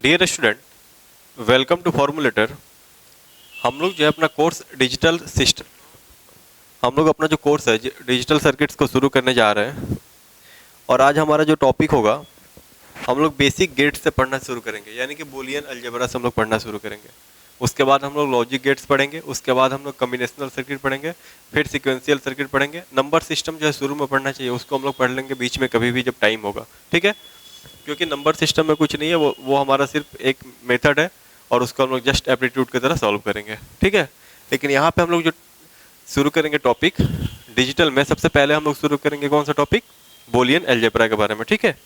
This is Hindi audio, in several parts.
Dear student, welcome to formulator. हम लोग जो है अपना कोर्स डिजिटल सिस्टम, हम लोग अपना जो कोर्स है डिजिटल सर्किट्स को शुरू करने जा रहे हैं। और आज हमारा जो टॉपिक होगा, हम लोग बेसिक गेट्स से पढ़ना शुरू करेंगे, यानी कि बूलियन अलजेब्रा से हम लोग पढ़ना शुरू करेंगे। उसके बाद हम लोग लॉजिक गेट्स पढ़ेंगे, उसके बाद हम लोग कॉम्बिनेशनल सर्किट पढ़ेंगे, फिर सीक्वेंशियल सर्किट पढ़ेंगे। नंबर सिस्टम जो है शुरू में पढ़ना चाहिए, उसको हम लोग पढ़ लेंगे बीच में कभी भी जब टाइम होगा, ठीक है। क्योंकि नंबर सिस्टम में कुछ नहीं है, वो हमारा सिर्फ एक मेथड है और उसको हम लोग जस्ट एप्टीट्यूड की तरह सॉल्व करेंगे, ठीक है। लेकिन यहाँ पे हम लोग जो शुरू करेंगे टॉपिक डिजिटल में, सबसे पहले हम लोग शुरू करेंगे कौन सा टॉपिक, बूलियन अलजेब्रा के बारे में, ठीक है।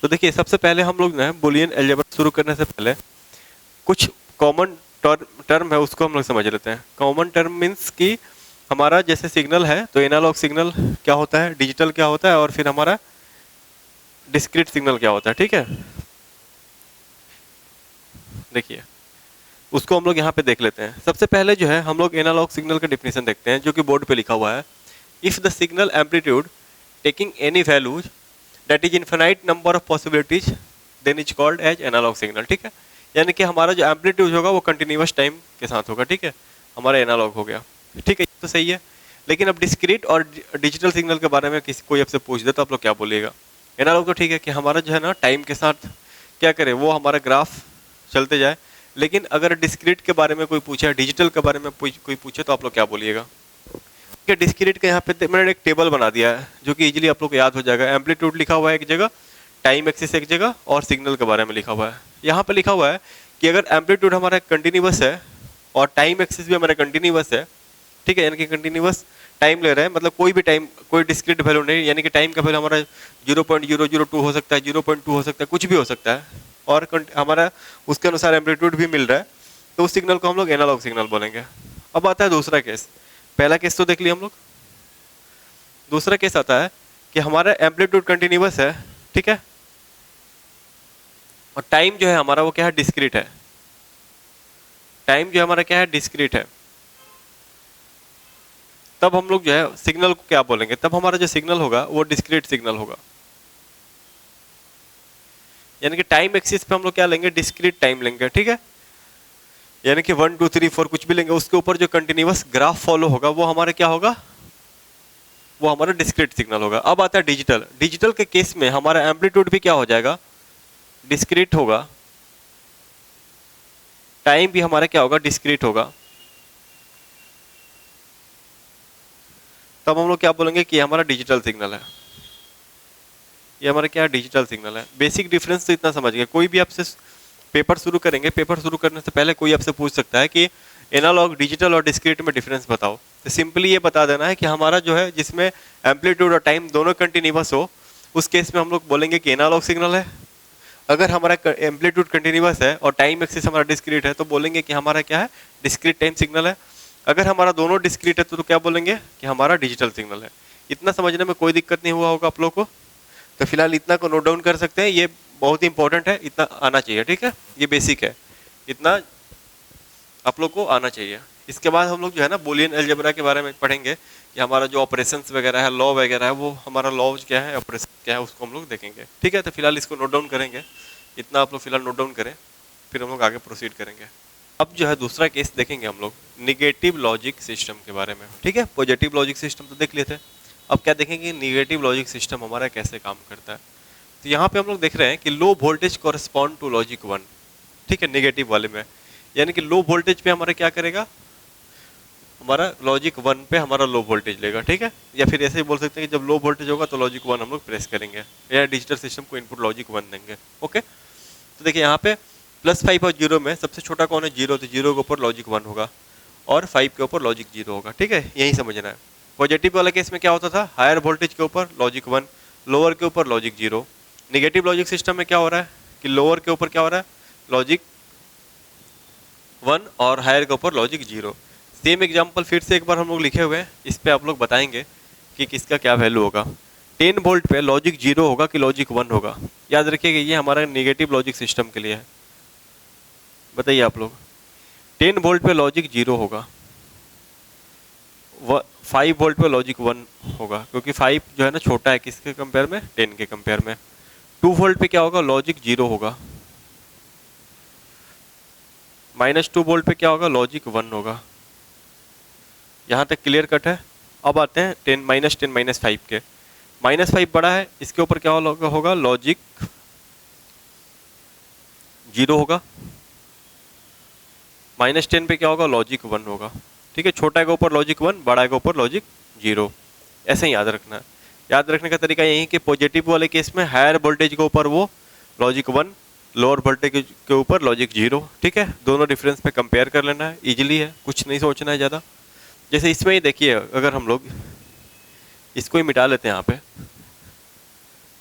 तो देखिए, सबसे पहले हम लोग ना बूलियन अलजेब्रा शुरू करने से पहले कुछ कॉमन टर्म है उसको हम लोग समझ लेते हैं। कॉमन टर्म मीन्स कि हमारा जैसे सिग्नल है तो एनालॉग सिग्नल क्या होता है, डिजिटल क्या होता है, और फिर हमारा डिस्क्रीट सिग्नल क्या होता है, ठीक है। देखिए, उसको हम लोग यहाँ पे देख लेते हैं। सबसे पहले जो है हम लोग एनालॉग सिग्नल का डिफिनेशन देखते हैं, जो कि बोर्ड पे लिखा हुआ है। If the signal amplitude taking any values that is infinite number of possibilities then is called as analog signal, ठीक है। यानी कि हमारा जो एम्पलीट्यूड होगा वो कंटिन्यूअस टाइम के साथ होगा, ठीक है। हमारा एनालॉग हो गया, ठीक है, तो सही है। लेकिन अब डिस्क्रीट और डिजिटल सिग्नल के बारे में किसी कोई आपसे पूछ दे तो आप लोग क्या बोलिएगा। एनालॉग तो ठीक है कि हमारा जो है ना टाइम के साथ क्या करे, वो हमारा ग्राफ चलते जाए। लेकिन अगर डिस्क्रीट के बारे में कोई पूछे, डिजिटल के बारे में कोई पूछे तो आप लोग क्या बोलिएगा। डिस्क्रीट के यहाँ पे मैंने एक टेबल बना दिया है जो कि इजीली आप लोग को याद हो जाएगा। एम्पलीट्यूड लिखा हुआ है एक जगह, टाइम एक्सिस एक जगह, और सिग्नल के बारे में लिखा हुआ है। यहाँ पे लिखा हुआ है कि अगर एम्पलीट्यूड हमारा कंटिन्यूअस है और टाइम एक्सिस भी हमारा कंटिन्यूअस है, ठीक है, यानी कि कंटिन्यूअस टाइम ले रहे हैं, मतलब कोई भी टाइम, कोई डिस्क्रीट वैल्यू नहीं, यानी कि टाइम का वैल्यू हमारा 0.002 हो सकता है, 0.2 हो सकता है, कुछ भी हो सकता है, और हमारा उसके अनुसार एम्पलीट्यूड भी मिल रहा है, तो उस सिग्नल को हम लोग एनालॉग सिग्नल बोलेंगे। अब आता है दूसरा केस। पहला केस तो देख लिया हम लोग। दूसरा केस आता है कि हमारा एम्पलीट्यूड कंटिन्यूअस है, ठीक है, और टाइम जो है हमारा वो क्या है, डिस्क्रीट है। टाइम जो हमारा क्या है, डिस्क्रीट है। तब हम लोग जो है सिग्नल को क्या बोलेंगे, तब हमारा जो सिग्नल होगा वो डिस्क्रीट सिग्नल होगा। यानी कि टाइम एक्सिस पे हम लोग क्या लेंगे, डिस्क्रीट टाइम लेंगे, ठीक है। यानी कि 1 2 3 4 कुछ भी लेंगे, उसके ऊपर जो कंटिन्यूअस ग्राफ फॉलो होगा वो हमारा क्या होगा, वो हमारा डिस्क्रीट सिग्नल होगा। अब आता है डिजिटल। डिजिटल के केस में हमारा एम्पलीट्यूड भी क्या हो जाएगा, डिस्क्रीट होगा, टाइम भी हमारा क्या होगा, डिस्क्रीट होगा। तब हम लोग क्या बोलेंगे कि हमारा डिजिटल सिग्नल है, ये हमारा क्या है, डिजिटल सिग्नल है। बेसिक डिफरेंस तो इतना समझ गए। कोई भी आपसे पेपर शुरू करेंगे, पेपर शुरू करने से पहले कोई आपसे पूछ सकता है कि एनालॉग, डिजिटल और डिस्क्रीट में डिफरेंस बताओ, तो सिंपली ये बता देना है कि हमारा जो है जिसमें एम्पलीट्यूड और टाइम दोनों कंटिन्यूअस हो, उस केस में हम लोग बोलेंगे कि एनालॉग सिग्नल है। अगर हमारा एम्पलीट्यूड कंटिन्यूअस है और टाइम एक्सिस हमारा डिस्क्रीट है तो बोलेंगे कि हमारा क्या है, डिस्क्रीट टाइम सिग्नल है। अगर हमारा दोनों डिस्क्रीट है तो क्या बोलेंगे कि हमारा डिजिटल सिग्नल है। इतना समझने में कोई दिक्कत नहीं हुआ होगा आप लोग को। तो फिलहाल इतना को नोट डाउन कर सकते हैं, ये बहुत ही इंपॉर्टेंट है, इतना आना चाहिए, ठीक है, ये बेसिक है, इतना आप लोग को आना चाहिए। इसके बाद हम लोग जो है ना बूलियन अलजेब्रा के बारे में पढ़ेंगे कि हमारा जो ऑपरेशंस वगैरह है, लॉ वगैरह है, वो हमारा लॉ क्या है, ऑपरेशन क्या है, उसको हम लोग देखेंगे, ठीक है। तो फिलहाल इसको नोट डाउन करेंगे, इतना आप लोग फिलहाल नोट डाउन करें, फिर हम लोग आगे प्रोसीड करेंगे। अब जो है दूसरा केस देखेंगे हम लोग निगेटिव लॉजिक सिस्टम के बारे में, ठीक है। पॉजिटिव लॉजिक सिस्टम तो देख लिए थे, अब क्या देखेंगे, निगेटिव लॉजिक सिस्टम हमारा कैसे काम करता है। तो यहाँ पे हम लोग देख रहे हैं कि low voltage correspond to logic 1, ठीक है, निगेटिव वाले में। यानी कि लो वोल्टेज पे हमारा क्या करेगा, हमारा लॉजिक 1 पे हमारा लो वोल्टेज लेगा, ठीक है। या फिर ऐसे ही बोल सकते हैं कि जब लो वोल्टेज होगा तो लॉजिक 1 हम लोग प्रेस करेंगे, या डिजिटल सिस्टम को इनपुट लॉजिक 1 देंगे, ओके। तो देखिए यहाँ पे +5 और 0 में सबसे छोटा कौन है, 0, तो 0 के ऊपर लॉजिक 1 होगा और 5 के ऊपर लॉजिक 0 होगा, ठीक है, यही समझना है। पॉजिटिव वाला केस में क्या होता था, हायर वोल्टेज के ऊपर लॉजिक 1, लोअर के ऊपर लॉजिक 0। निगेटिव लॉजिक सिस्टम में क्या हो रहा है कि लोअर के ऊपर क्या हो रहा है, लॉजिक 1 और हायर के ऊपर लॉजिक 0। सेम एग्जांपल फिर से एक बार हम लोग लिखे हुए हैं, इस पे आप लोग बताएंगे कि किसका क्या वैल्यू होगा। 10 वोल्ट पे लॉजिक 0 होगा कि लॉजिक 1 होगा, याद रखिएगा ये हमारा निगेटिव लॉजिक सिस्टम के लिए है। बताइए आप लोग, 10 वोल्ट पे लॉजिक 0 होगा, 5 वोल्ट पे लॉजिक 1 होगा, क्योंकि 5 जो है ना छोटा है किसके कंपेयर में, 10 के कंपेयर में। 2 वोल्ट पे क्या होगा, लॉजिक 0 होगा, -2 वोल्ट पे क्या होगा, लॉजिक 1 होगा। यहाँ तक क्लियर कट है। अब आते हैं 10 -5 के। -5 बड़ा है, इसके ऊपर क्या होगा, लॉजिक 0 होगा। -10 पे क्या होगा, लॉजिक 1 होगा। ठीक है, छोटा के ऊपर लॉजिक 1, बड़ा के ऊपर लॉजिक 0। ऐसे ही याद रखना है। याद रखने का तरीका यही कि पॉजिटिव वाले केस में हायर वोल्टेज के ऊपर वो लॉजिक 1, लोअर वोल्टेज के ऊपर लॉजिक 0। ठीक है, दोनों डिफरेंस पे कंपेयर कर लेना है, इजीली है, कुछ नहीं सोचना है ज़्यादा। जैसे इसमें ही देखिए, अगर हम लोग इसको ही मिटा लेते हैं यहाँ पे,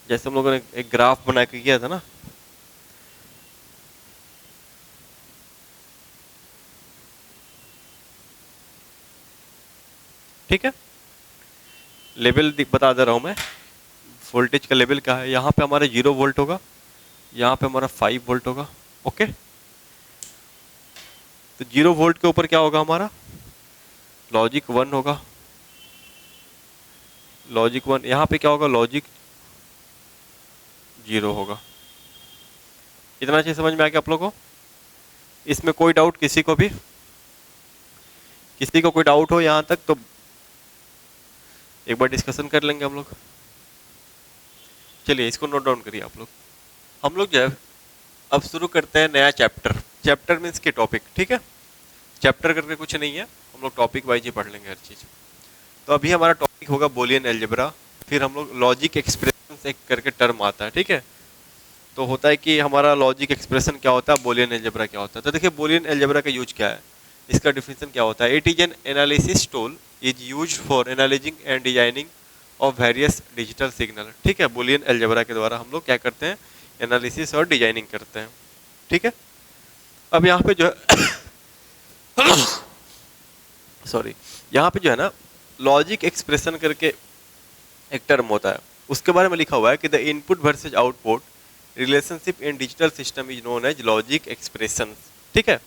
जैसे हम लोगों ने एक ग्राफ बना के किया था ना, ठीक है, लेवल बता दे रहा हूँ मैं, वोल्टेज का लेवल क्या है। यहाँ पे हमारा 0 वोल्ट होगा, यहाँ पे हमारा 5 वोल्ट होगा। ओके, तो 0 वोल्ट के ऊपर क्या होगा, हमारा लॉजिक 1 होगा। लॉजिक 1 यहाँ पे क्या होगा, लॉजिक 0 होगा। इतना अच्छे समझ में आ गया आप लोगों को? इसमें कोई डाउट किसी को भी? किसी को कोई डाउट हो यहाँ तक तो एक बार डिस्कशन कर लेंगे हम लोग। चलिए इसको नोट डाउन करिए आप लोग। हम लोग जो है अब शुरू करते हैं नया चैप्टर। चैप्टर मीन्स के टॉपिक, ठीक है, चैप्टर करके कुछ नहीं है, हम लोग टॉपिक वाइज ही पढ़ लेंगे हर चीज़। तो अभी हमारा टॉपिक होगा बूलियन अलजेब्रा, फिर हम लोग लॉजिक एक्सप्रेशन एक करके टर्म आता है, ठीक है। तो होता है कि हमारा लॉजिक एक्सप्रेशन क्या होता है, बूलियन अलजेब्रा क्या होता है। तो देखिए बूलियन अलजेब्रा का यूज क्या है, इसका डिफिनेशन क्या होता है। It is an analysis tool is use for analysing and designing of various digital signal. ठीक है, बूलियन अलजेब्रा के द्वारा हम लोग क्या करते हैं, एनालिसिस और डिजाइनिंग करते हैं। ठीक है, अब यहाँ पे जो है सॉरी, यहाँ पे जो है ना लॉजिक एक्सप्रेशन करके एक टर्म होता है, उसके बारे में लिखा हुआ है कि the input versus output relationship in digital system is known as logic expression. ठीक है,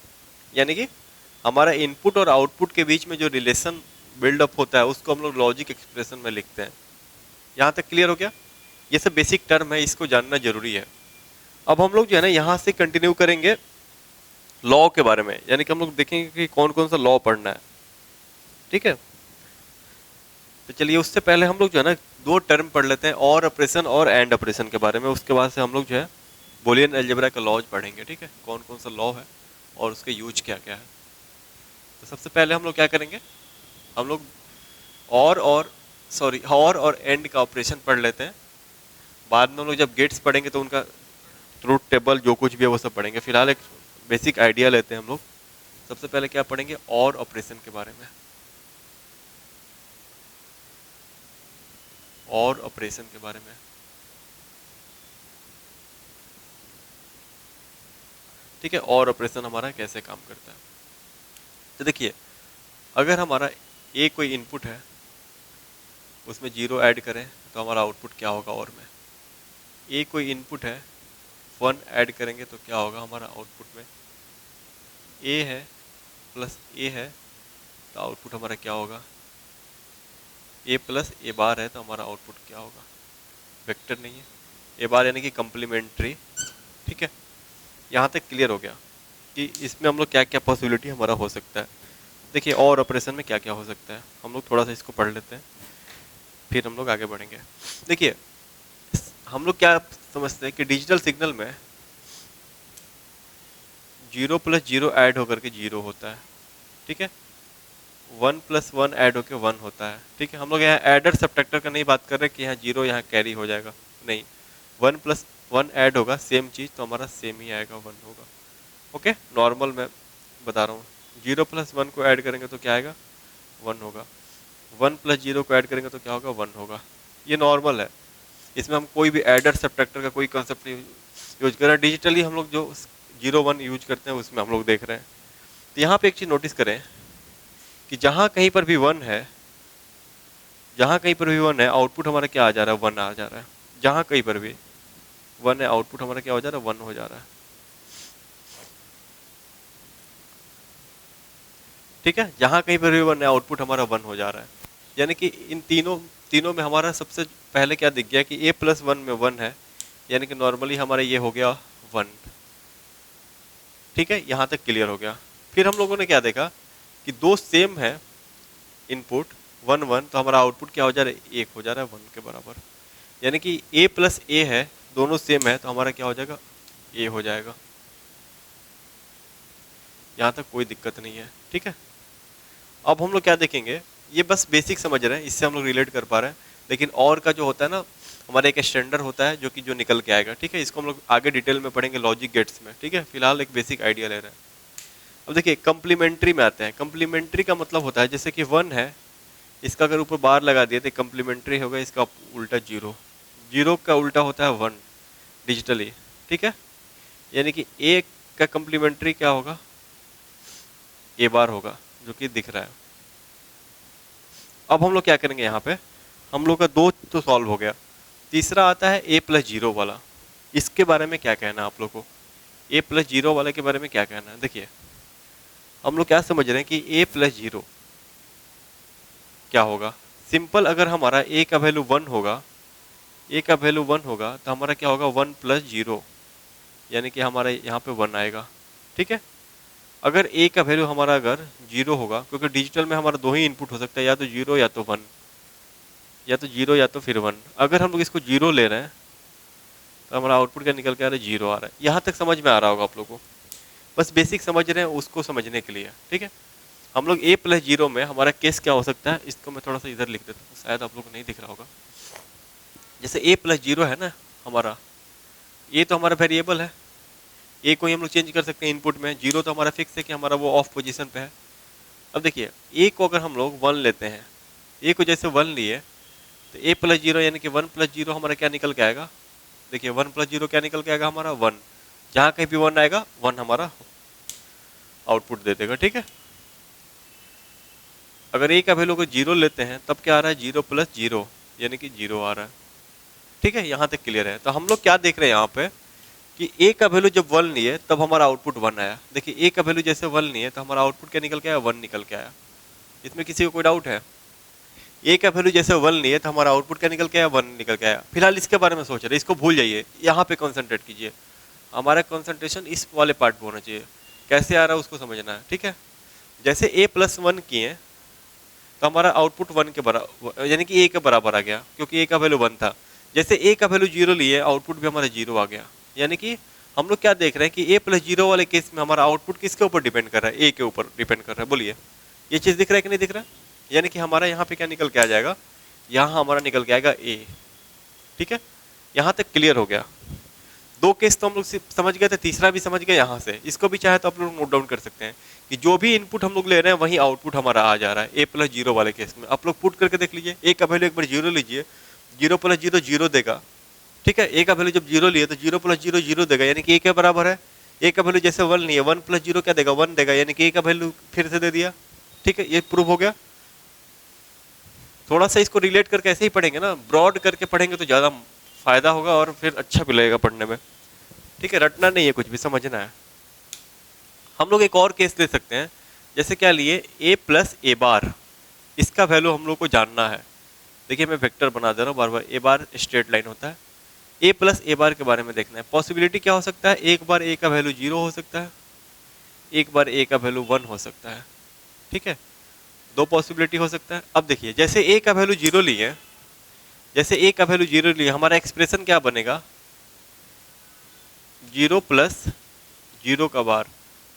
यानी कि हमारा इनपुट और आउटपुट के बीच में जो रिलेशन बिल्डअप होता है उसको हम लोग लॉजिक एक्सप्रेशन में लिखते हैं। यहाँ तक क्लियर हो गया? ये सब बेसिक टर्म है, इसको जानना जरूरी है। अब हम लोग जो है ना यहाँ से कंटिन्यू करेंगे लॉ के बारे में, यानी कि हम लोग देखेंगे कि कौन कौन सा लॉ पढ़ना है। ठीक है, तो चलिए उससे पहले हम लोग जो है ना दो टर्म पढ़ लेते हैं, और ऑपरेशन और एंड ऑपरेशन के बारे में। उसके बाद से हम लोग जो है बूलियन अलजेब्रा का लॉज पढ़ेंगे। ठीक है, कौन कौन सा लॉ है और उसके यूज क्या क्या है। तो सबसे पहले हम लोग क्या करेंगे, हम लोग और एंड का ऑपरेशन पढ़ लेते हैं। बाद में हम लोग जब गेट्स पढ़ेंगे तो उनका ट्रूथ टेबल जो कुछ भी है वो सब पढ़ेंगे। फिलहाल एक बेसिक आइडिया लेते हैं हम लोग। सबसे पहले क्या पढ़ेंगे, और ऑपरेशन के बारे में। और ऑपरेशन के बारे में, ठीक है, और ऑपरेशन हमारा कैसे काम करता है। तो देखिए, अगर हमारा ए कोई इनपुट है उसमें 0 ऐड करें तो हमारा आउटपुट क्या होगा। और में ए कोई इनपुट है 1 ऐड करेंगे तो क्या होगा हमारा आउटपुट में। ए है प्लस ए है तो आउटपुट हमारा क्या होगा, ए प्लस ए बार है तो हमारा आउटपुट क्या होगा, वेक्टर नहीं है, ए बार यानी कि कंप्लीमेंट्री। ठीक है, यहाँ तक क्लियर हो गया कि इसमें हम लोग क्या क्या पॉसिबिलिटी हमारा हो सकता है। देखिए और ऑपरेशन में क्या क्या हो सकता है, हम लोग थोड़ा सा इसको पढ़ लेते हैं फिर हम लोग आगे बढ़ेंगे। देखिए हम लोग क्या समझते हैं कि डिजिटल सिग्नल में 0 + 0 ऐड होकर के 0 होता है। ठीक है, 1 + 1 ऐड होकर 1 होता है। ठीक है, हम लोग यहाँ एडर सब्ट्रैक्टर का नहीं बात कर रहे कि यहाँ 0 यहाँ कैरी हो जाएगा, नहीं, 1 + 1 ऐड होगा सेम चीज़ तो हमारा सेम ही आएगा, 1 होगा। ओके, नॉर्मल मैं बता रहा हूँ, 0 + 1 को ऐड करेंगे तो क्या आएगा, 1 होगा। 1 + 0 को ऐड करेंगे तो क्या होगा, 1 होगा। ये नॉर्मल है, इसमें हम कोई भी एडर सब्ट्रैक्टर का कोई कंसेप्ट नहीं यूज कर रहे हैं। डिजिटली हम लोग जो 0 1 यूज करते हैं उसमें हम लोग देख रहे हैं। तो यहाँ पे एक चीज़ नोटिस करें कि जहाँ कहीं पर भी 1 है, जहाँ कहीं पर भी 1 है, आउटपुट हमारा क्या आ जा रहा है, 1 आ जा रहा है। जहाँ कहीं पर भी 1 है, आउटपुट हमारा क्या हो जा रहा है, 1 हो जा रहा है। ठीक है, जहाँ कहीं पर भी 1 है, आउटपुट हमारा 1 हो जा रहा है। यानी कि इन तीनों में हमारा सबसे पहले क्या दिख गया कि a + 1 में 1 है, यानी कि नॉर्मली हमारा ये हो गया 1। ठीक है, यहाँ तक क्लियर हो गया। फिर हम लोगों ने क्या देखा कि दो सेम है इनपुट 1 1, तो हमारा आउटपुट क्या हो जा रहा है, 1 हो जा रहा है 1 के बराबर। यानी कि a प्लस ए है, दोनों सेम है, तो हमारा क्या हो जाएगा, a हो जाएगा। यहाँ तक कोई दिक्कत नहीं है, ठीक है। अब हम लोग क्या देखेंगे, ये बस बेसिक समझ रहे हैं, इससे हम लोग रिलेट कर पा रहे हैं, लेकिन और का जो होता है ना, हमारा एक स्टैंडर्ड होता है जो कि जो निकल के आएगा, ठीक है। इसको हम लोग आगे डिटेल में पढ़ेंगे लॉजिक गेट्स में, ठीक है। फिलहाल एक बेसिक आइडिया ले रहे हैं। अब देखिए कंप्लीमेंट्री में आते हैं। कंप्लीमेंट्री का मतलब होता है जैसे कि 1 है, इसका अगर ऊपर बार लगा दिए तो कंप्लीमेंट्री होगा, इसका उल्टा 0, 0 का उल्टा होता है 1 डिजिटली, ठीक है। यानी कि ए का कंप्लीमेंट्री क्या होगा, ए बार होगा, जो कि दिख रहा है। अब हम लोग क्या करेंगे, यहाँ पे हम लोग का 2 तो सॉल्व हो गया, तीसरा आता है a प्लस 0 वाला। इसके बारे में क्या कहना है आप लोग को, a प्लस 0 वाले के बारे में क्या कहना है। देखिए हम लोग क्या समझ रहे हैं कि a प्लस 0 क्या होगा, सिंपल अगर हमारा a का वैल्यू 1 होगा, a का वैल्यू 1 होगा तो हमारा क्या होगा 1 प्लस 0, यानी कि हमारा यहाँ पे 1 आएगा, ठीक है। अगर a का वैल्यू हमारा अगर 0 होगा, क्योंकि डिजिटल में हमारा 2 ही इनपुट हो सकता है, या तो 0 या तो 1, या तो 0 या तो फिर 1। अगर हम लोग इसको 0 ले रहे हैं तो हमारा आउटपुट क्या निकल के आ रहा है, 0 आ रहा है। यहाँ तक समझ में आ रहा होगा आप लोगों को, बस बेसिक समझ रहे हैं उसको समझने के लिए, ठीक है। हम लोग a प्लस 0 में हमारा केस क्या हो सकता है, इसको मैं थोड़ा सा इधर लिख देता हूँ, शायद आप लोग को नहीं दिख रहा होगा। जैसे a प्लस 0 है ना हमारा, ये तो हमारा वेरिएबल है, ए को ही हम लोग चेंज कर सकते हैं इनपुट में, 0 तो हमारा फिक्स है कि हमारा वो ऑफ पोजीशन पे है। अब देखिए ए को अगर हम लोग 1 लेते हैं, ए को जैसे 1 लिए तो a प्लस 0 यानी कि 1 प्लस 0 हमारा क्या निकल के आएगा, देखिए 1 प्लस 0 क्या निकल के आएगा हमारा 1, जहाँ कहीं भी 1 आएगा 1 हमारा आउटपुट दे देगा, ठीक है। अगर a का वैल्यू अगर 0 लेते हैं तब क्या आ रहा है, 0 प्लस 0 यानी कि 0 आ रहा है, ठीक है। यहाँ तक क्लियर है। तो हम लोग क्या देख रहे हैं यहाँ पे कि a का वैल्यू जब 1 लिए तब हमारा आउटपुट 1 आया। देखिए a का वैल्यू जैसे 1 लिए तो हमारा आउटपुट क्या निकल के आया, 1 निकल के आया। इसमें किसी को कोई डाउट है, a का वैल्यू जैसे 1 लिए तो हमारा आउटपुट क्या निकल के आया, 1 निकल के आया। फिलहाल इसके बारे में सोच रहे, इसको भूल जाइए, यहाँ पे कॉन्सेंट्रेट कीजिए। हमारा कॉन्सेंट्रेशन इस वाले पार्ट पे होना चाहिए, कैसे आ रहा है उसको समझना है, ठीक है। जैसे a प्लस 1 किए तो हमारा आउटपुट 1 के बराबर यानी कि a के बराबर आ गया, क्योंकि a का वैल्यू 1 था। जैसे a का वैल्यू 0 लिए आउटपुट भी हमारा 0 आ गया। यानी कि हम लोग क्या देख रहे हैं कि a प्लस 0 वाले केस में हमारा आउटपुट किसके ऊपर डिपेंड कर रहा है, a के ऊपर डिपेंड कर रहा है। बोलिए ये चीज़ दिख रहा है कि नहीं दिख रहा है। यानी कि हमारा यहाँ पे क्या निकल के आ जाएगा, यहाँ हमारा निकल के आएगा a, ठीक है। यहाँ तक क्लियर हो गया। 2 केस तो हम लोग समझ गए थे, तीसरा भी समझ गए। यहाँ से इसको भी चाहे तो आप लोग नोट डाउन कर सकते हैं कि जो भी इनपुट हम लोग ले रहे हैं वही आउटपुट हमारा आ जा रहा है। a प्लस 0 वाले केस में आप लोग पुट करके देख लीजिए, a का वैल्यू एक बार 0 लीजिए, 0 प्लस 0 0 देगा, ठीक है। a का वैल्यू जब 0 लिए तो 0 प्लस 0 0 देगा, यानी कि a के बराबर है। a का वैल्यू जैसे 1 लिए, 1 प्लस 0 क्या देगा, 1 देगा, यानी कि a का वैल्यू फिर से दे दिया, ठीक है। ये प्रूव हो गया। थोड़ा सा इसको रिलेट करके ऐसे ही पढ़ेंगे ना, ब्रॉड करके पढ़ेंगे तो ज़्यादा फायदा होगा और फिर अच्छा भी लगेगा पढ़ने में, ठीक है। रटना नहीं है, कुछ भी समझना है। हम लोग एक और केस ले सकते हैं, जैसे क्या लिए a प्लस ए बार, इसका वैल्यू हम लोग को जानना है। देखिए मैं वेक्टर बना दे रहा हूँ बार बार, ए बार स्ट्रेट लाइन होता है, a प्लस ए बार के बारे में देखना है। पॉसिबिलिटी क्या हो सकता है, एक बार a का वैल्यू 0 हो सकता है, एक बार a का वैल्यू 1 हो सकता है, ठीक है। 2 पॉसिबिलिटी हो सकता है। अब देखिए जैसे a का वैल्यू 0 लिए, जैसे a का वैल्यू 0 लिए हमारा एक्सप्रेशन क्या बनेगा, 0 प्लस 0 का बार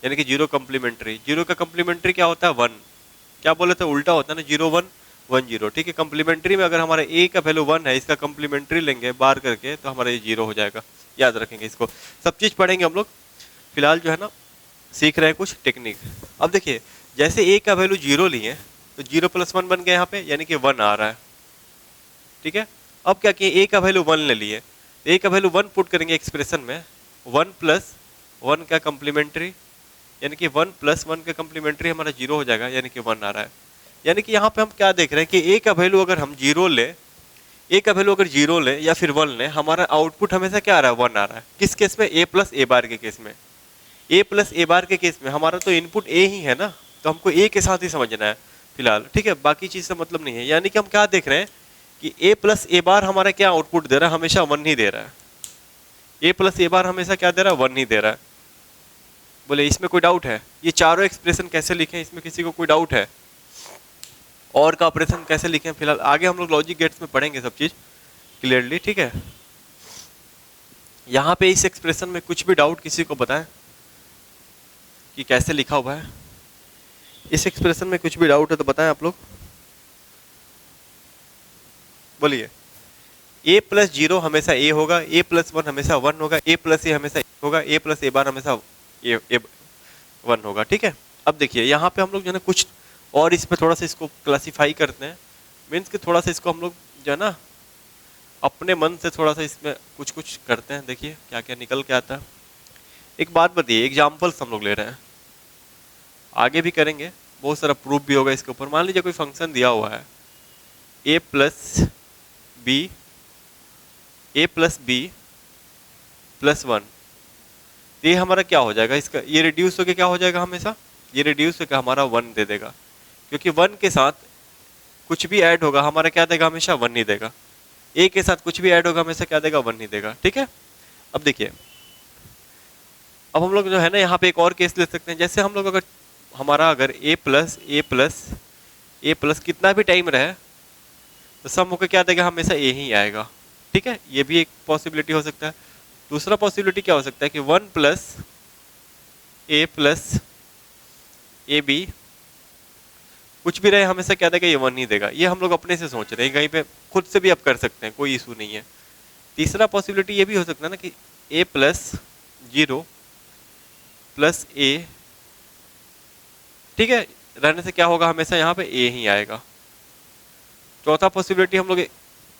यानी कि 0 कम्प्लीमेंट्री। 0 का कम्प्लीमेंट्री क्या होता है, 1। क्या बोले थे, उल्टा होता है ना, 0 1 1 0, ठीक है। कम्प्लीमेंट्री में अगर हमारे a का वैल्यू 1 है, इसका कम्प्लीमेंट्री लेंगे बार करके तो हमारा ये 0 हो जाएगा। याद रखेंगे इसको, सब चीज़ पढ़ेंगे हम लोग। फिलहाल जो है ना सीख रहे हैं कुछ टेक्निक। अब देखिए जैसे a का वैल्यू 0 लिए तो 0 प्लस 1 बन गया यहाँ पे, यानी कि 1 आ रहा है, ठीक है। अब क्या किए, a का वैल्यू 1 ले लिए, a का वैल्यू 1 पुट करेंगे एक्सप्रेशन में, 1 प्लस 1 का कम्प्लीमेंट्री यानी कि 1 प्लस 1 का कम्प्लीमेंट्री हमारा 0 हो जाएगा, यानी कि 1 आ रहा है। यानी कि यहाँ पे हम क्या देख रहे हैं कि a का वैल्यू अगर हम 0 ले, a का वैल्यू अगर 0 ले या फिर 1 ले, हमारा आउटपुट हमेशा क्या आ रहा है, 1 आ रहा है। किस केस में, a प्लस ए बार के केस में। a प्लस ए बार के केस में हमारा तो इनपुट a ही है ना, तो हमको a के साथ ही समझना है फिलहाल, ठीक है। बाकी चीज़ से मतलब नहीं है। यानी कि हम क्या देख रहे हैं कि a प्लस ए बार हमारा क्या आउटपुट दे रहा है, हमेशा 1 ही दे रहा है। a प्लस ए बार हमेशा क्या दे रहा है, 1 ही दे रहा है। बोले इसमें कोई डाउट है? ये चारों एक्सप्रेशन कैसे लिखें, इसमें किसी को कोई डाउट है? और का ऑपरेशन कैसे लिखें? फिलहाल आगे हम लोग लॉजिक गेट्स में पढ़ेंगे सब चीज क्लियरली, ठीक है। यहाँ पे इस एक्सप्रेशन में कुछ भी डाउट किसी को बताएं कि कैसे लिखा हुआ है? इस एक्सप्रेशन में कुछ भी डाउट है तो बताएं आप लोग, बोलिए। a प्लस जीरो हमेशा a होगा, a प्लस वन हमेशा वन होगा, a प्लस ए हमेशा a होगा, a प्लस ए बार हमेशा ए वन होगा, ठीक है। अब देखिए यहाँ पे हम लोग जो है ना कुछ और इस पे थोड़ा सा इसको क्लासिफाई करते हैं, मीन्स कि थोड़ा सा इसको हम लोग जो है ना अपने मन से थोड़ा सा इसमें कुछ कुछ करते हैं, देखिए क्या क्या निकल के आता है। एक बात बताइए, एग्जाम्पल्स हम लोग ले रहे हैं, आगे भी करेंगे, बहुत सारा प्रूफ भी होगा इसके ऊपर। मान लीजिए कोई फंक्शन दिया हुआ है a plus B plus one, तो ये हमारा क्या हो जाएगा? इसका ये रिड्यूस होकर क्या हो जाएगा? हमेशा ये रिड्यूस होकर हमारा वन दे देगा, क्योंकि वन के साथ कुछ भी ऐड होगा हमारा क्या देगा? हमेशा वन ही देगा। ए के साथ कुछ भी ऐड होगा हमेशा क्या देगा? वन ही देगा, ठीक है। अब देखिए, अब हम लोग जो है ना यहाँ पे एक और केस ले सकते हैं, जैसे हम लोग अगर हमारा अगर ए प्लस कितना भी टाइम रहे तो सम होकर क्या देगा? हमेशा ए ही आएगा, ठीक है। ये भी एक पॉसिबिलिटी हो सकता है। दूसरा पॉसिबिलिटी क्या हो सकता है कि वन प्लस ए बी कुछ भी रहे हमेशा क्या देगा? ये वन ही देगा। ये हम लोग अपने से सोच रहे हैं, कहीं पे खुद से भी आप कर सकते हैं, कोई इशू नहीं है। तीसरा पॉसिबिलिटी ये भी हो सकता है ना कि ए प्लस जीरो प्लस ए, ठीक है, रहने से क्या होगा? हमेशा यहाँ पे ए ही आएगा। चौथा पॉसिबिलिटी हम लोग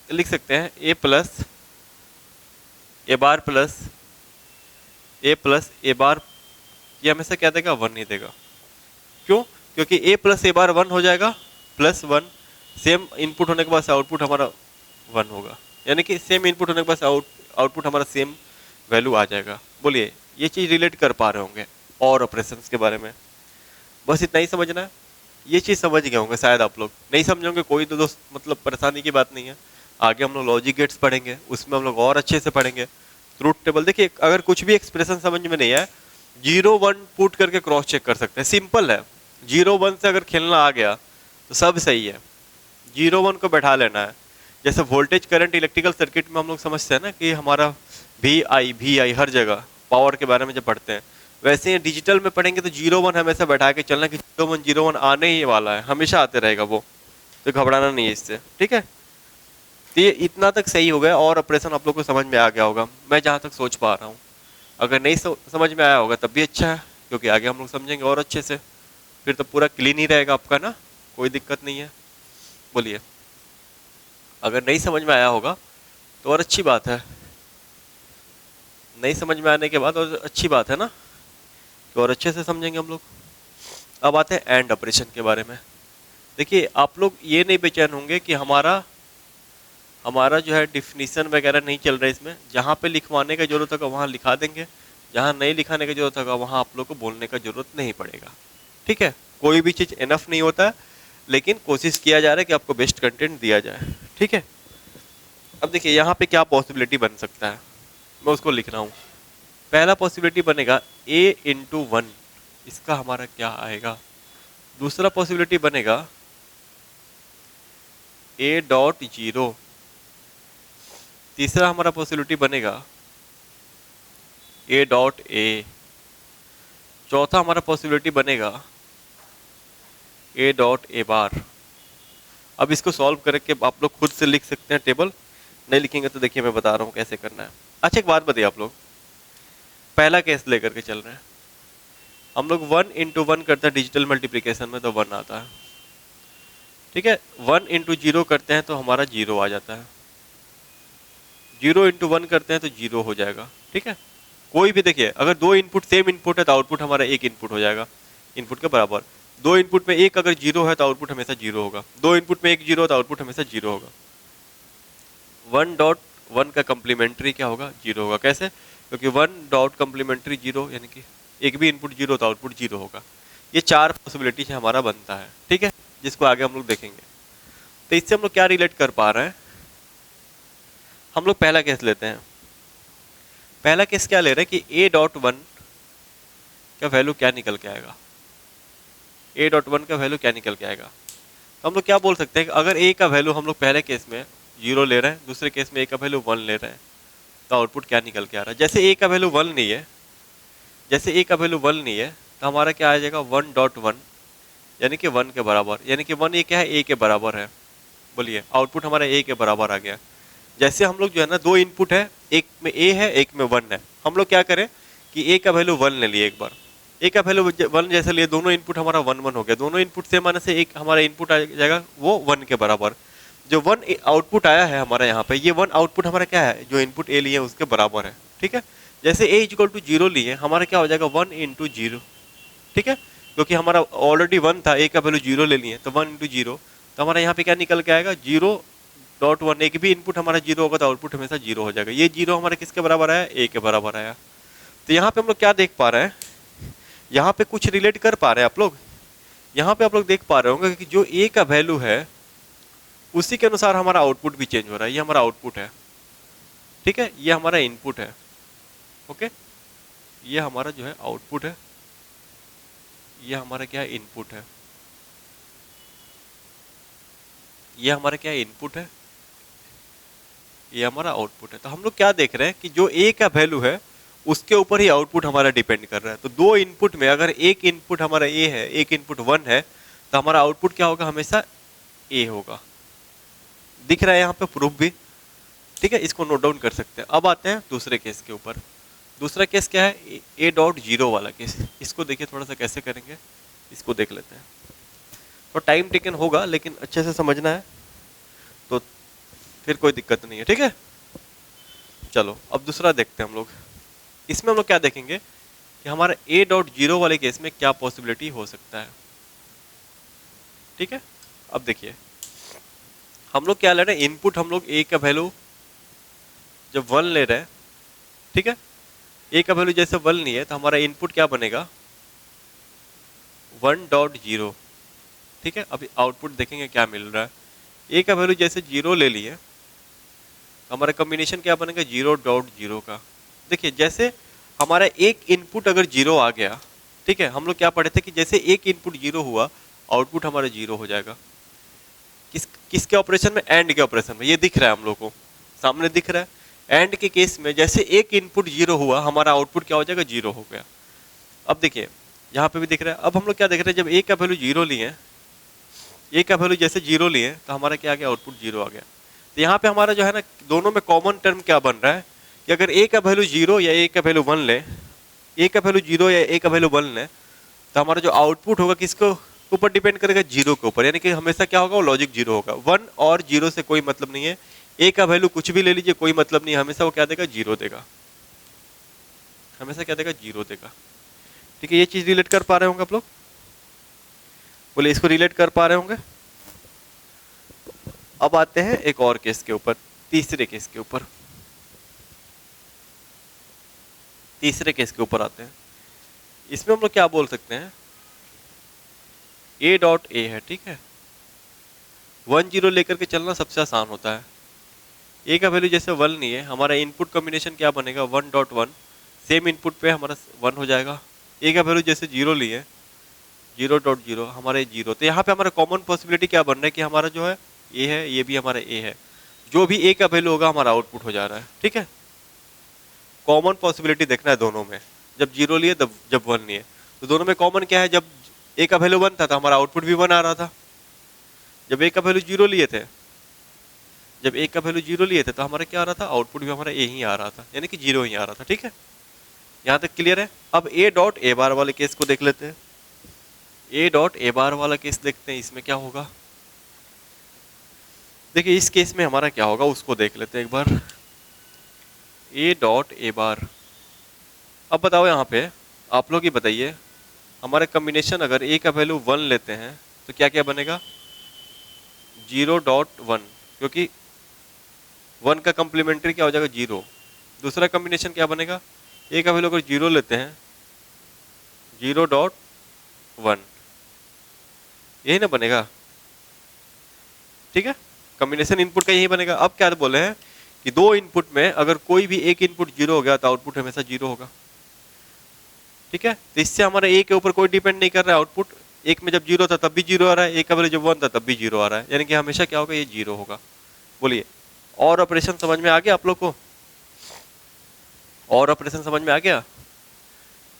लिख सकते हैं ए बार प्लस ए बार, ये हमेशा क्या देगा? वन ही देगा। क्यों? क्योंकि ए प्लस ए बार वन हो जाएगा, प्लस वन, सेम इनपुट होने के बाद आउटपुट हमारा वन होगा, यानी कि सेम इनपुट होने के बाद आउटपुट हमारा सेम वैल्यू आ जाएगा। बोलिए, ये चीज़ रिलेट कर पा रहे होंगे और ऑपरेशंस के बारे में? बस इतना ही समझना है। ये चीज़ समझ गए होंगे शायद आप लोग, नहीं समझोगे कोई तो दोस्त मतलब परेशानी की बात नहीं है। आगे हम लोग लॉजिक गेट्स पढ़ेंगे, उसमें हम लोग और अच्छे से पढ़ेंगे। ट्रूथ टेबल, देखिए अगर कुछ भी एक्सप्रेशन समझ में नहीं आए, 0 1 पुट करके क्रॉस चेक कर सकते हैं, सिंपल है। 0 1 से अगर खेलना आ गया तो सब सही है, 0 1 को बैठा लेना है। जैसे वोल्टेज करंट इलेक्ट्रिकल सर्किट में हम लोग समझते हैं ना कि हमारा वी आई हर जगह पावर के बारे में जब पढ़ते हैं, वैसे ही डिजिटल में पढ़ेंगे तो 0 1 हमेशा बैठा के चलना कि 0 1 आने ही वाला है, हमेशा आते रहेगा वो, तो घबराना नहीं है इससे, ठीक है। तो ये इतना तक सही हो गया और ऑपरेशन आप लोग को समझ में आ गया होगा, मैं जहाँ तक सोच पा रहा हूँ। अगर नहीं समझ में आया होगा तब भी अच्छा है, क्योंकि आगे हम लोग समझेंगे और अच्छे से, फिर तो पूरा क्लीन ही रहेगा आपका ना, कोई दिक्कत नहीं है। बोलिए, अगर नहीं समझ में आया होगा तो और अच्छी बात है, नहीं समझ में आने के बाद और अच्छी बात है ना, तो और अच्छे से समझेंगे हम लोग। अब आते हैं एंड ऑपरेशन के बारे में। देखिए, आप लोग ये नहीं बेचैन होंगे कि हमारा जो है डिफिनीशन वगैरह नहीं चल रहा है इसमें। जहाँ पे लिखवाने का जरूरत होगा वहाँ लिखा देंगे, जहाँ नहीं लिखाने की जरूरत होगा वहाँ आप लोग को बोलने का जरूरत नहीं पड़ेगा, ठीक है। कोई भी चीज़ इनफ नहीं होता है, लेकिन कोशिश किया जा रहा है कि आपको बेस्ट कंटेंट दिया जाए, ठीक है। अब देखिए यहाँ पे क्या पॉसिबिलिटी बन सकता है, मैं उसको लिख रहा हूँ। पहला पॉसिबिलिटी बनेगा a/1, इसका हमारा क्या आएगा? दूसरा पॉसिबिलिटी बनेगा a.0, तीसरा हमारा पॉसिबिलिटी बनेगा a.a, चौथा हमारा पॉसिबिलिटी बनेगा a.a बार। अब इसको सॉल्व करके आप लोग खुद से लिख सकते हैं टेबल, नहीं लिखेंगे तो देखिए मैं बता रहा हूँ कैसे करना है। अच्छा, एक बात बताइए, आप लोग पहला केस लेकर के चल रहे हैं, हम लोग 1 × 1 करते हैं डिजिटल मल्टीप्लिकेशन में तो 1 आता है, ठीक है। 1 × 0 करते हैं तो हमारा 0 आ जाता है, 0 × 1 करते हैं तो 0 हो जाएगा, ठीक है। कोई भी देखिए, अगर दो इनपुट सेम इनपुट है तो आउटपुट हमारा एक इनपुट हो जाएगा, इनपुट के बराबर। दो इनपुट में एक अगर 0 है तो आउटपुट हमेशा 0 होगा, दो इनपुट में एक 0 है तो आउटपुट हमेशा 0 होगा। 1.1 का कम्प्लीमेंट्री क्या होगा? 0 होगा। कैसे? क्योंकि 1 कम्प्लीमेंट्री 0, यानी कि एक भी इनपुट 0 तो आउटपुट 0 होगा। ये चार पॉसिबिलिटी से हमारा बनता है, ठीक है, जिसको आगे हम लोग देखेंगे। तो इससे हम लोग क्या रिलेट कर पा रहे हैं? हम लोग पहला केस लेते हैं। पहला केस क्या ले रहे हैं कि a.1 का वैल्यू क्या निकल के आएगा, ए डॉट वन का वैल्यू क्या निकल के आएगा। तो हम लोग क्या बोल सकते हैं कि अगर ए का वैल्यू हम लोग पहले केस में 0 ले रहे हैं, दूसरे केस में ए का वैल्यू 1 ले रहे हैं, तो आउटपुट क्या निकल के आ रहा है। जैसे ए का वैल्यू 1 नहीं है, जैसे ए का वैल्यू 1 नहीं है, तो हमारा क्या आ जाएगा 1.1, यानी कि 1 के बराबर, यानी कि 1 ये क्या है, ए के बराबर है। बोलिए आउटपुट हमारा ए के बराबर आ गया। जैसे हम लोग जो है ना, दो इनपुट है, एक में ए है एक में 1 है, हम लोग क्या करें कि ए का वैल्यू 1 ले लिए एक बार, ए का वैल्यू 1 जैसे लिए, दोनों इनपुट हमारा 1 1 हो गया, दोनों इनपुट से माने से एक हमारा इनपुट आ जाएगा वो 1 के बराबर। जो 1 आउटपुट आया है हमारा यहाँ पे, ये 1 आउटपुट हमारा क्या है, जो इनपुट ए लिए उसके बराबर है। ठीक है, जैसे ए इक्वल टू 0 लिए, हमारा क्या हो जाएगा 1 इंटू 0। ठीक है, क्योंकि हमारा ऑलरेडी 1 था, ए का वैल्यू 0 ले लिए, तो 1 इंटू 0, तो हमारा यहाँ पे क्या निकल के आएगा 0.1। एक भी इनपुट हमारा 0 होगा तो आउटपुट हमेशा 0 हो जाएगा। ये 0 हमारे किसके बराबर आया, ए के बराबर आया। तो यहाँ पे हम लोग क्या देख पा रहे हैं, यहाँ पे कुछ रिलेट कर पा रहे हैं आप लोग। यहाँ पे आप लोग देख पा रहे होंगे कि जो ए का वैल्यू है उसी के अनुसार हमारा आउटपुट भी चेंज हो रहा है। ये हमारा आउटपुट है, ठीक है, ये हमारा इनपुट है। ओके, ये हमारा जो है आउटपुट है, ये हमारा क्या है, इनपुट है। ये हमारा क्या है, इनपुट है, ये हमारा आउटपुट है। तो हम लोग क्या देख रहे हैं कि जो ए का वैल्यू है उसके ऊपर ही आउटपुट हमारा डिपेंड कर रहा है। तो दो इनपुट में अगर एक इनपुट हमारा ए है, एक इनपुट 1 है, तो हमारा आउटपुट क्या होगा, हमेशा ए होगा। दिख रहा है यहाँ पे प्रूफ भी, ठीक है, इसको नोट डाउन कर सकते हैं। अब आते हैं दूसरे केस के ऊपर। दूसरा केस क्या है, A.0 वाला केस। इसको देखिए थोड़ा सा कैसे करेंगे, इसको देख लेते हैं। तो टाइम टेकन होगा लेकिन अच्छे से समझना है तो फिर कोई दिक्कत नहीं है। ठीक है, चलो अब दूसरा देखते हैं हम लोग। इसमें हम लोग क्या देखेंगे कि हमारा A.0 वाले केस में क्या पॉसिबिलिटी हो सकता है। ठीक है, अब देखिए हम लोग क्या ले रहे हैं, इनपुट हम लोग ए का वैल्यू जब 1 ले रहे हैं, ठीक है, ए का वैल्यू जैसे 1 नहीं है तो हमारा इनपुट क्या बनेगा 1.0। ठीक है, अभी आउटपुट देखेंगे क्या मिल रहा है। ए का वैल्यू जैसे 0 ले लिए तो हमारा कॉम्बिनेशन क्या बनेगा 0.0 का। देखिए जैसे हमारा एक इनपुट अगर 0 आ गया, ठीक है, हम लोग क्या पढ़े थे कि जैसे एक इनपुट 0 हुआ आउटपुट हमारा 0 हो जाएगा। किसके ऑपरेशन में, एंड के ऑपरेशन में। ये दिख रहा है हम लोग को, सामने दिख रहा है। एंड के केस में जैसे एक इनपुट 0 हुआ हमारा आउटपुट क्या हो जाएगा 0 हो गया। अब देखिए यहाँ पे भी दिख रहा है। अब हम लोग क्या देख रहे हैं, जब ए का वैल्यू 0 लिए, ए का वैल्यू जैसे 0 लिए तो हमारा क्या आ गया, आउटपुट 0 आ गया। तो यहाँ पे हमारा जो है ना, दोनों में कॉमन टर्म क्या बन रहा है कि अगर ए का वैल्यू 0 या ए का वैल्यू 1 ले, ए का वैल्यू 0 या ए का वैल्यू 1 ले, तो हमारा जो आउटपुट होगा किसको ऊपर डिपेंड करेगा, 0 के ऊपर। यानी कि हमेशा क्या होगा, वो लॉजिक 0 होगा। 1 और 0 से कोई मतलब नहीं है। ए का वैल्यू कुछ भी ले लीजिए, कोई मतलब नहीं है, हमेशा वो क्या देगा, 0 देगा, हमेशा क्या देगा, 0 देगा। ठीक है, ये चीज रिलेट कर पा रहे होंगे आप लोग, बोले इसको रिलेट कर पा रहे होंगे। अब आते हैं एक और केस के ऊपर, तीसरे केस के ऊपर। तीसरे केस के ऊपर आते हैं। इसमें हम लोग क्या बोल सकते हैं, A.A है, ठीक है, 1 0 लेकर के चलना सबसे आसान होता है। ए का वैल्यू जैसे 1 नहीं है, हमारा इनपुट कॉम्बिनेशन क्या बनेगा 1.1, सेम इनपुट पे हमारा 1 हो जाएगा। ए का वैल्यू जैसे 0 लिए 0.0, हमारे 0। तो यहाँ पे हमारा कॉमन पॉसिबिलिटी क्या बन रहा है कि हमारा जो है ए है, ये भी हमारा ए है। जो भी ए का वैल्यू होगा हमारा आउटपुट हो जा रहा है। ठीक है, कॉमन पॉसिबिलिटी देखना है दोनों में, जब 0 लिए तब जब 1 लिए। तो दोनों में कॉमन क्या है, जब ए का वैल्यू 1 था तो हमारा आउटपुट भी 1 आ रहा था। जब ए का वैल्यू 0 लिए थे, जब ए का वैल्यू 0 लिए थे तो हमारा क्या आ रहा था, आउटपुट भी हमारा ए ही आ रहा था, यानी कि 0 ही आ रहा था। ठीक है, यहाँ तक क्लियर है। अब A.A वाले केस को देख लेते हैं। A.A वाला केस देखते हैं, इसमें क्या होगा। देखिए इस केस में हमारा क्या होगा उसको देख लेते हैं एक बार। A.A। अब बताओ यहाँ पे आप लोग ही बताइए, हमारे कॉम्बिनेशन अगर ए का वैल्यू 1 लेते हैं तो क्या क्या बनेगा 0.1, क्योंकि 1 का कम्प्लीमेंट्री क्या हो जाएगा 0। दूसरा कॉम्बिनेशन क्या बनेगा, ए का वैल्यू अगर 0 लेते हैं 0.1, यही ना बनेगा। ठीक है, कॉम्बिनेशन इनपुट का यही बनेगा। अब क्या बोले हैं कि दो इनपुट में अगर कोई भी एक इनपुट 0 हो गया तो आउटपुट हमेशा 0 होगा। ठीक है। तो इससे हमारा ए के ऊपर कोई डिपेंड नहीं कर रहा है आउटपुट, एक में जब जीरो था तब भी जीरो आ रहा है, एक का जब वन था तब भी जीरो आ रहा है, यानी कि हमेशा क्या होगा, ये जीरो होगा। बोलिए, और ऑपरेशन समझ में आ गया आप लोग को? और ऑपरेशन समझ में आ गया?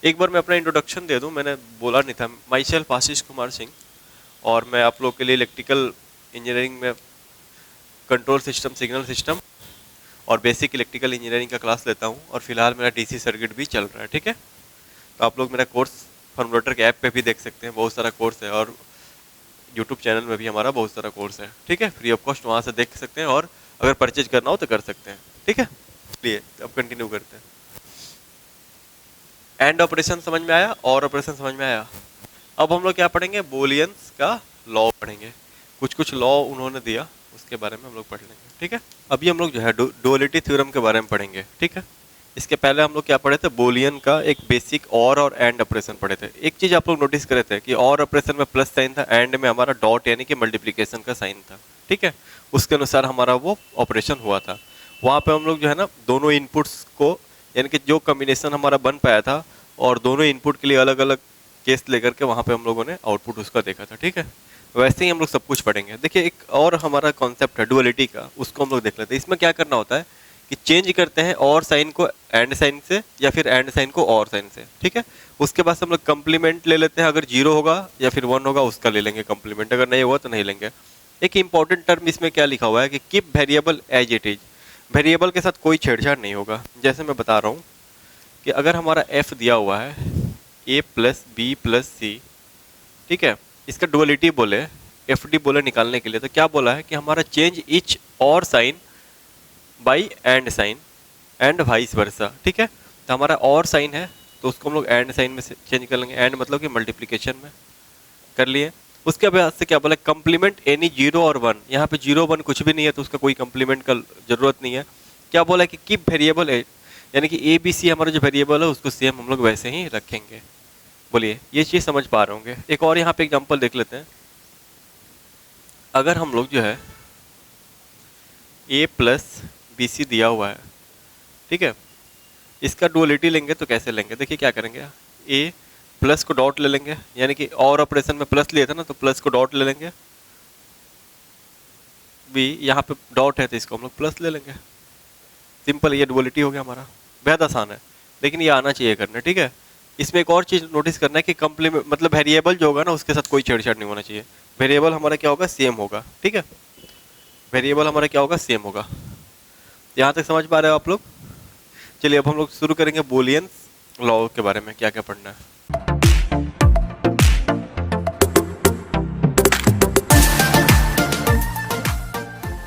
एक बार मैं अपना इंट्रोडक्शन दे दूं, मैंने बोला नहीं था। माई सेल्फ आशीष कुमार सिंह, और मैं आप लोग के लिए इलेक्ट्रिकल इंजीनियरिंग में कंट्रोल सिस्टम, सिग्नल सिस्टम और बेसिक इलेक्ट्रिकल इंजीनियरिंग का क्लास लेता हूं, और फिलहाल मेरा डीसी सर्किट भी चल रहा है, ठीक है। तो आप लोग मेरा कोर्स फॉर्मूलेटर के ऐप पे भी देख सकते हैं, बहुत सारा कोर्स है, और यूट्यूब चैनल में भी हमारा बहुत सारा कोर्स है, ठीक है। फ्री ऑफ कॉस्ट वहाँ से देख सकते हैं, और अगर परचेज करना हो तो कर सकते हैं, ठीक है। चलिए अब कंटिन्यू करते हैं। एंड ऑपरेशन समझ में आया, और ऑपरेशन समझ में आया। अब हम लोग क्या पढ़ेंगे, बोलियंस का लॉ पढ़ेंगे। कुछ कुछ लॉ उन्होंने दिया, उसके बारे में हम लोग पढ़ लेंगे, ठीक है। अभी हम लोग जो है डुअलिटी थ्योरम के बारे में पढ़ेंगे, ठीक है। इसके पहले हम लोग क्या पढ़े थे, बोलियन का एक बेसिक और एंड ऑपरेशन पढ़े थे। एक चीज आप लोग नोटिस करे थे कि और ऑपरेशन में प्लस साइन था, एंड में हमारा डॉट यानी कि मल्टीप्लिकेशन का साइन था, ठीक है। उसके अनुसार हमारा वो ऑपरेशन हुआ था। वहाँ पे हम लोग जो है ना दोनों इनपुट्स को, यानी कि जो कॉम्बिनेशन हमारा बन पाया था, और दोनों इनपुट के लिए अलग अलग केस लेकर के वहाँ पे हम लोगों ने आउटपुट उसका देखा था, ठीक है। वैसे ही हम लोग सब कुछ पढ़ेंगे। देखिए एक और हमारा कॉन्सेप्ट है डुअलिटी का, उसको हम लोग देख लेते हैं। इसमें क्या करना होता है कि चेंज करते हैं और साइन को एंड साइन से, या फिर एंड साइन को और साइन से, ठीक है। उसके बाद हम लोग कंप्लीमेंट ले लेते हैं, अगर जीरो होगा या फिर वन होगा उसका ले लेंगे कंप्लीमेंट, अगर नहीं हुआ तो नहीं लेंगे। एक इंपॉर्टेंट टर्म इसमें क्या लिखा हुआ है कि keep variable as it is, variable के साथ कोई छेड़छाड़ नहीं होगा। जैसे मैं बता रहा हूँ कि अगर हमारा एफ दिया हुआ है ए प्लस बी प्लस सी, ठीक है, इसका डुअलिटी बोले, एफ डी बोले निकालने के लिए, तो क्या बोला है कि हमारा चेंज इच और sign by and sign and vice versa, ठीक है। तो हमारा और साइन है तो उसको हम लोग एंड साइन में चेंज कर लेंगे, एंड मतलब कि मल्टीप्लिकेशन में कर लिए। उसके बाद से क्या बोला, कंप्लीमेंट एनी जीरो और वन, यहाँ पे जीरो वन कुछ भी नहीं है तो उसका कोई कंप्लीमेंट का जरूरत नहीं है। क्या बोला है कि कीप वेरिएबल है, यानी कि ए बी सी हमारा जो वेरिएबल है उसको सेम हम लोग वैसे ही रखेंगे। बोलिए ये चीज़ समझ पा रहे होंगे। एक और यहाँ पे एग्जांपल देख लेते हैं। अगर हम लोग जो है ए प्लस बी सी दिया हुआ है, ठीक है, इसका डुअलिटी लेंगे तो कैसे लेंगे, देखिए क्या करेंगे, ए प्लस को डॉट ले लेंगे, यानी कि और ऑपरेशन में प्लस लिया था ना तो प्लस को डॉट ले लेंगे, बी यहाँ पे डॉट है तो इसको हम लोग प्लस ले लेंगे। सिंपल, ये डुअलिटी हो गया हमारा, बेहद आसान है, लेकिन ये आना चाहिए करने, ठीक है। इसमें एक और चीज नोटिस करना है कि कंप्लीमेंट मतलब वेरिएबल जो होगा ना उसके साथ कोई छेड़छाड़ नहीं होना चाहिए। वेरिएबल हमारा क्या होगा, सेम होगा, ठीक है। वेरिएबल हमारा क्या होगा, सेम होगा। यहाँ तक समझ पा रहे हो आप लोग? चलिए अब हम लोग शुरू करेंगे बोलियंस लॉ के बारे में, क्या क्या पढ़ना है।